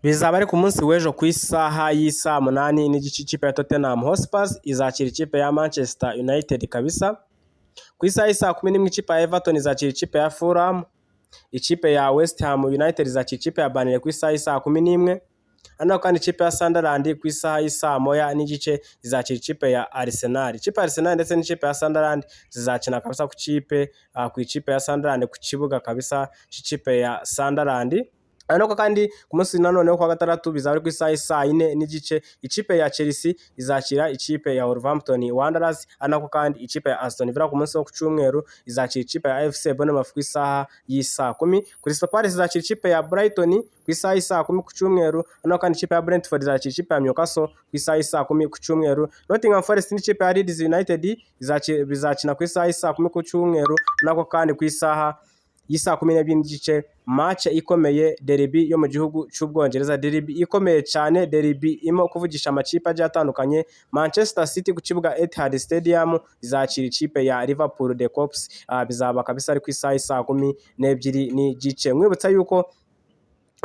Bizaba ari ku munsi w'ejo ku isaha y'isaa munani n'igice ikipe ya Tottenham Hotspur izakira ikipe ya Manchester United kabisa. Ku isaha y'isaa 11 ikipe ya Everton izakira ikipe ya Fulham, ikipe ya West Ham United izakira ikipe ya Burnley ku isaha y'isaa 11. Hano kandi ikipe ya Sunderland ku isaha y'isaa moya n'igice izakira ikipe ya Arsenal. Ikipe ya Arsenal ndetse n'ikipe ya Sunderland zizakina kabisa ku ikipe ya Sunderland ku kibuga kabisa cy'ikipe ya Sunderland. Ariko kandi ku munsi nanone wo kwa gatandatu bizaba ku isaha y'isaa 4 n'igice ikipe ya Chelsea izakira ikipe ya Wolverhampton Wanderers. Ariko kandi ikipe ya Aston Villa ku munsi wo ku cyumweru izakira ikipe ya FC Bournemouth ku isaha y'isaa 10. Crystal Palace izakira ikipe ya Brighton ku isaha y'isaa 10 ku cyumweru. Ariko kandi ikipe ya Brentford izakira ikipe ya Newcastle ku isaha y'isaa 10 ku cyumweru. Nottingham Forest n'ikipe ya Leeds United bizakina ku isaha y'isaa 10 ku cyumweru. Ariko kandi ku isaha y'isaa 12 n'igice match ikomeye, derby yo mu gihugu cy'Ubwongereza, derby ikomeye cyane, derby imo kuvugisha amakipe agiye atandukanye. Manchester City ku kibuga Etihad Stadium izakira ikipe ya Liverpool The Cops. Bizaba kabisa ari ku isaha y'isaa 12 n'igice. Mwibutsa yuko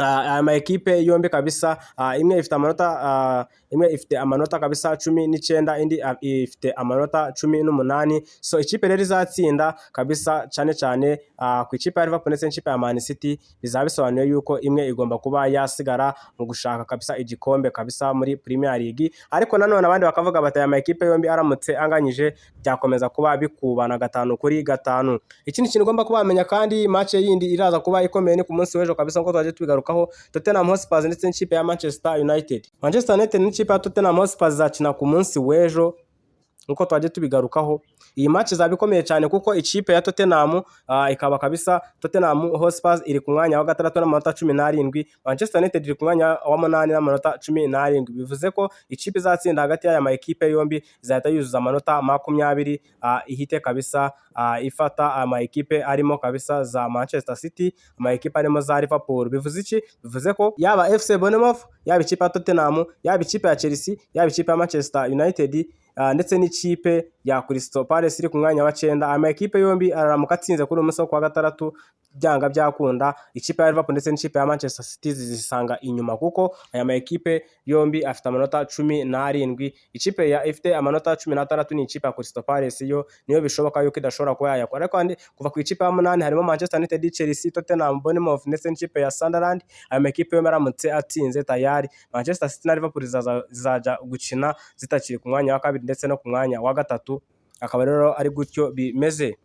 ama ekipe yombi kabisa imwe ifite amanota kabisa 19, indi ifite amanota 18. So ikipe rero izatsinda kabisa cyane ku ikipe ya Liverpool ndetse n'ikipe ya Man City bizaba bisobanuye yuko imwe igomba kuba yasigara mu gushaka kabisa igikombe kabisa muri Premier League. Ariko nanone abandi bakavuga bati ama ekipe yombi aramutse anganyije byakomeza kuba bikubana 5-5. Ikindi kintu ugomba kubamenya kandi match yindi iraza kuba ikomeye ni ku munsi w'ejo kabisa ngo twaje tubigarukaho, Tottenham Hotspur ndetse n'ikipe ya Manchester United. Manchester United n'ikipe ya Tottenham Hotspur zakina ku munsi w'ejo nkuko twaje tubigarukaho. Iyi match izaba ikomeye cyane kuko ikipe ya Tottenham ikaba kabisa Tottenham Hotspur iri ku mwanya wa 6 n'amanota 17, Manchester United iri ku mwanya wa 8 n'amanota 17. Bivuze ko ikipe izatsinda hagati y'aya ma ekipe yombi izahita yuzuza amanota 20 ihite kabisa ifata ama ekipe arimo kabisa za Manchester City, ama ekipe arimo za Liverpool. Bivuze iki? Bivuze ko yaba FC Bournemouth, yaba ikipe ya Tottenham, yaba ikipe ya Chelsea, yaba ikipe ya Manchester United ndetse n'ikipe ya Crystal Palace iri ku mwanya wa 9, ama ekipe yombi araramuka atsinze kuri umunsi wo kwa gatandatu byanga byakunda ikipe ya Liverpool ndetse n'ikipe ya Manchester City zisanga inyuma kuko aya ma ekipe yombi afite amanota 17. Ikipe ya ifite amanota 16 ni ikipe ya Crystal Palace, yo niyo bishoboka yuko idashobora kuba yayakora. Ariko kandi kuva ku ikipe ya 8 harimo Manchester United, Chelsea, Tottenham, Bournemouth ndetse n'ikipe ya Sunderland. Aya ma ekipe yombi aramutse atsinze tayari Manchester City na Liverpool zizaja gukina zitakiri ku mwanya wa 2 ndetse no ku mwanya wa 3. Akaba rero ari gutyo bimeze.